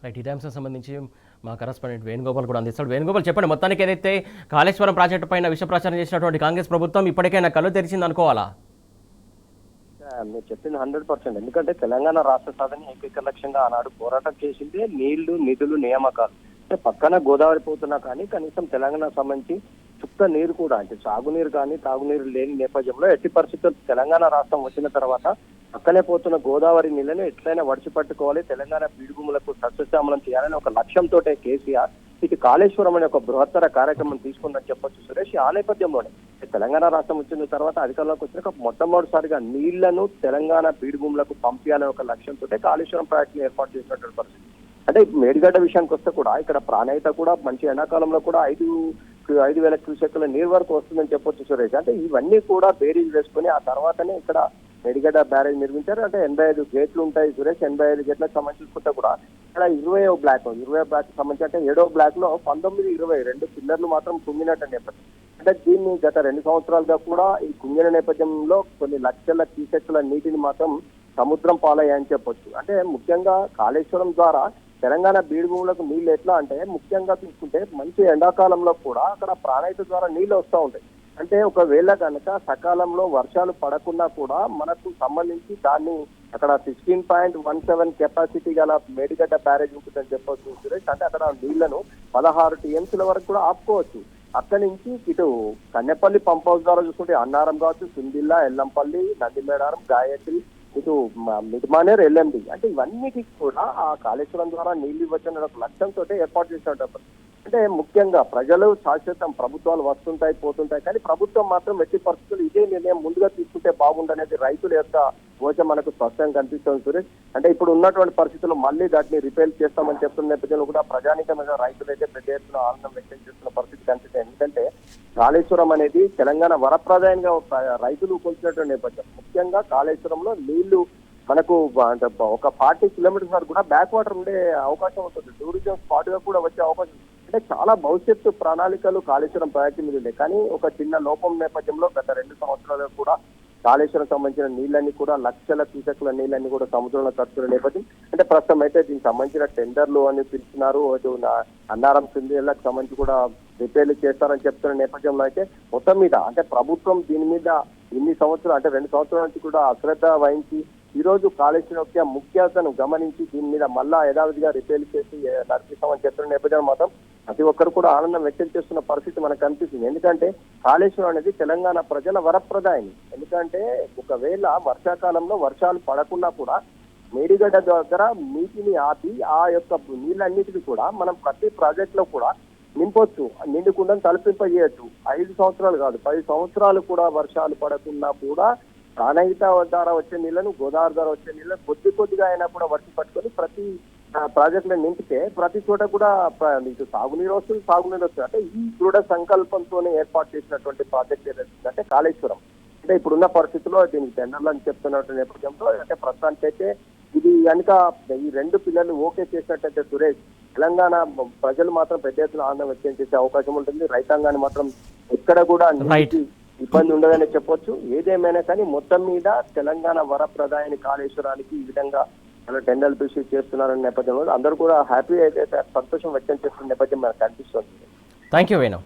Right. ఇదే అంశం సంబంధించి మా కరస్పాండెంట్ వేణుగోపాల్ కూడా అందిస్తాడు. వేణుగోపాల్, చెప్పండి, మొత్తానికి ఏదైతే కాళేశ్వరం ప్రాజెక్టు పైన విష ప్రచారం చేసినటువంటి కాంగ్రెస్ ప్రభుత్వం ఇప్పటికైనా కళ్ళు తెరిచింది అనుకోవాలా? మీరు చెప్పింది 100%. ఎందుకంటే తెలంగాణ రాష్ట్ర సాధన ఏకైక లక్ష్యంగా ఆనాడు పోరాటం చేసింది నీళ్లు, నిధులు, నియామకాలు. అంటే పక్కన గోదావరి పోతున్నా కానీ కనీసం తెలంగాణ సంబంధించి చుక్క నీరు కూడా, అంటే సాగునీరు కానీ తాగునీరు లేని నేపథ్యంలో ఎట్టి పరిస్థితుల్లో తెలంగాణ రాష్ట్రం వచ్చిన తర్వాత పక్కనే పోతున్న గోదావరి నీళ్ళని ఎట్లయినా వడిచిపట్టుకోవాలి, తెలంగాణ బీడుభూములకు సస్యశ్యామలం చేయాలని ఒక లక్ష్యంతో కేసీఆర్ ఇటు కాళేశ్వరం అనే ఒక బృహత్తర కార్యక్రమం తీసుకుందని చెప్పొచ్చు సురేష్. ఆ నేపథ్యంలోనే తెలంగాణ రాష్ట్రం వచ్చిన తర్వాత అధికారంలోకి వచ్చినాక మొట్టమొదటిసారిగా నీళ్లను తెలంగాణ బీడుభూములకు పంపించాలనే ఒక లక్ష్యంతో కాళేశ్వరం ప్రాజెక్టును ఏర్పాటు చేసినటువంటి పరిస్థితి. అంటే మేడిగడ్డ విషయానికి వస్తే కూడా ఇక్కడ ప్రాణహిత కూడా మంచి ఎండాకాలంలో కూడా 5,000 క్యూసెక్కుల నీరు వరకు వస్తుందని చెప్పొచ్చు సురేష్. అంటే ఇవన్నీ కూడా బేరీజ్ వేసుకుని ఆ తర్వాతనే ఇక్కడ మేడిగడ్డ బ్యారేజ్ నిర్మించారు. అంటే 85 గేట్లు ఉంటాయి సురేష్. 85 గేట్లకు సంబంధించుకుంటే కూడా ఇక్కడ 20 బ్లాక్ సంబంధించి అంటే 7వ బ్లాక్ లో 19, 22 పిల్లర్లు మాత్రం కుంగినట్టు నేపథ్యం. అంటే దీన్ని గత 2 సంవత్సరాలుగా కూడా ఈ కుంగిన నేపథ్యంలో కొన్ని లక్షల క్యూసెక్కుల నీటిని మాత్రం సముద్రం పాలయ్యాయని చెప్పొచ్చు. అంటే ముఖ్యంగా కాళేశ్వరం ద్వారా తెలంగాణ బీడు భూములకు నీళ్లు ఎట్లా అంటే ముఖ్యంగా తీసుకుంటే మంచి ఎండాకాలంలో కూడా అక్కడ ప్రాణహిత ద్వారా నీళ్లు వస్తూ ఉంటాయి. అంటే ఒకవేళ కనుక సకాలంలో వర్షాలు పడకుండా కూడా మనకు సంబంధించి దాన్ని అక్కడ 16.17 కెపాసిటీ గల మేడిగడ్డ బ్యారేజ్ ఉంటుందని చెప్పొచ్చు సురేష్. అంటే అక్కడ నీళ్లను 16 టీఎంసీల వరకు కూడా ఆపుకోవచ్చు. అక్కడి నుంచి ఇటు కన్నెపల్లి పంప్ హౌస్ ద్వారా చూసుకుంటే అన్నారం కావచ్చు, సుందిల్లా, ఎల్లంపల్లి, నందిమేడారం, గాయత్రి, ఇటు మిడ్మానేర్, ఎల్ఎండి, అంటే ఇవన్నిటికి కూడా ఆ కాళేశ్వరం ద్వారా నీళ్లు ఇవ్వచ్చన్న ఒక లక్ష్యంతో ఏర్పాటు చేసినట్టు. అంటే ముఖ్యంగా ప్రజలు శాశ్వతం ప్రభుత్వాలు వస్తుంటాయి పోతుంటాయి, కానీ ప్రభుత్వం మాత్రం ఎట్టి పరిస్థితులు ఇదే నిర్ణయం ముందుగా తీసుకుంటే బాగుండనేది రైతుల యొక్క కోచం మనకు స్పష్టంగా కనిపిస్తుంది సురేష్. అంటే ఇప్పుడు ఉన్నటువంటి పరిస్థితుల్లో మళ్ళీ దాటిని రిపేర్ చేస్తామని చెప్తున్న నేపథ్యంలో కూడా ప్రజానిక మీద రైతులైతే పెద్ద ఎత్తున ఆనందం వ్యక్తం చేస్తున్న పరిస్థితి కనిపిస్తుంది. ఎందుకంటే కాళేశ్వరం అనేది తెలంగాణ వరప్రదాయంగా రైతులు కొలిచినటువంటి నేపథ్యం. ముఖ్యంగా కాళేశ్వరంలో నీళ్లు మనకు ఒక 40 కిలోమీటర్స్ వరకు కూడా బ్యాక్ వాటర్ ఉండే అవకాశం ఉంటుంది. టూరిజం స్పాట్ గా కూడా వచ్చే అవకాశం. అంటే చాలా భవిష్యత్తు ప్రణాళికలు కాళేశ్వరం ప్రాజెక్టు మీద ఉన్నాయి. కానీ ఒక చిన్న లోపం నేపథ్యంలో గత 2 సంవత్సరాలుగా కూడా కాళేశ్వరం సంబంధించిన నీళ్ళన్నీ కూడా లక్షల క్యూసెక్కుల నీళ్ళన్నీ కూడా సముద్రంలో కలుస్తున్న నేపథ్యం. అంటే ప్రస్తుతం అయితే దీనికి సంబంధించిన టెండర్లు అని పిలిచినారు. అన్నారం సింధేళ్లకు సంబంధించి కూడా రిపేర్లు చేస్తారని చెప్తున్న నేపథ్యంలో అయితే మొత్తం మీద అంటే ప్రభుత్వం దీని మీద ఇన్ని సంవత్సరాలు అంటే 2 సంవత్సరాల నుంచి కూడా అశ్రద్ధ వహించి ఈ రోజు కాళేశ్వరం యొక్క ముఖ్యతను గమనించి దీని మీద మళ్ళా యథావిధిగా రిపేర్లు చేసి నడిపిస్తామని చెప్తున్న నేపథ్యం మాత్రం ప్రతి ఒక్కరు కూడా ఆనందం వ్యక్తం చేస్తున్న పరిస్థితి మనకు కనిపిస్తుంది. ఎందుకంటే కాళేశ్వరం అనేది తెలంగాణ ప్రజల వరప్రదాయం. ఎందుకంటే ఒకవేళ వర్షాకాలంలో వర్షాలు పడకుండా కూడా మేడిగడ్డ దగ్గర నీటిని ఆపి ఆ యొక్క నీళ్ళన్నిటికీ కూడా మనం ప్రతి ప్రాజెక్ట్ లో కూడా నింపొచ్చు, నిండుకుండని తలపింపజేయచ్చు. 5 సంవత్సరాలు కాదు 10 సంవత్సరాలు కూడా వర్షాలు పడకుండా కూడా ప్రాణహిత ద్వారా వచ్చే నీళ్లను, గోదావరి ద్వారా వచ్చే నీళ్ళను కొద్దిగా అయినా కూడా వర్షి పట్టుకొని ప్రతి ప్రాజెక్టులను నింపితే ప్రతి చోట కూడా మీకు సాగునీరు వస్తుంది, సాగునీరు వస్తుంది. అంటే ఈ దృఢ సంకల్పంతోనే ఏర్పాటు చేసినటువంటి ప్రాజెక్ట్ ఏదైతే కాళేశ్వరం. అంటే ఇప్పుడున్న పరిస్థితుల్లో దీనికి టెండర్లు అని చెప్తున్నటువంటి నేపథ్యంలో అంటే ప్రస్తుతానికైతే ఇది కనుక ఈ 2 పిల్లలు ఓకే చేసినట్టయితే సురేష్ తెలంగాణ ప్రజలు మాత్రం పెద్ద ఎత్తున ఆనందం వ్యక్తం చేసే అవకాశం ఉంటుంది. రైతాంగాన్ని మాత్రం ఎక్కడ కూడా ఇబ్బంది ఉండదని చెప్పొచ్చు. ఏదేమైనా కానీ మొత్తం మీద తెలంగాణ వరప్రదాయాన్ని కాళేశ్వరానికి ఈ విధంగా టెండర్లు పిలిచి చేస్తున్నారనే నేపథ్యంలో అందరూ కూడా హ్యాపీ అయితే సంతోషం వ్యక్తం చేస్తున్న నేపథ్యం మనకు కనిపిస్తుంది. Thank you Venu.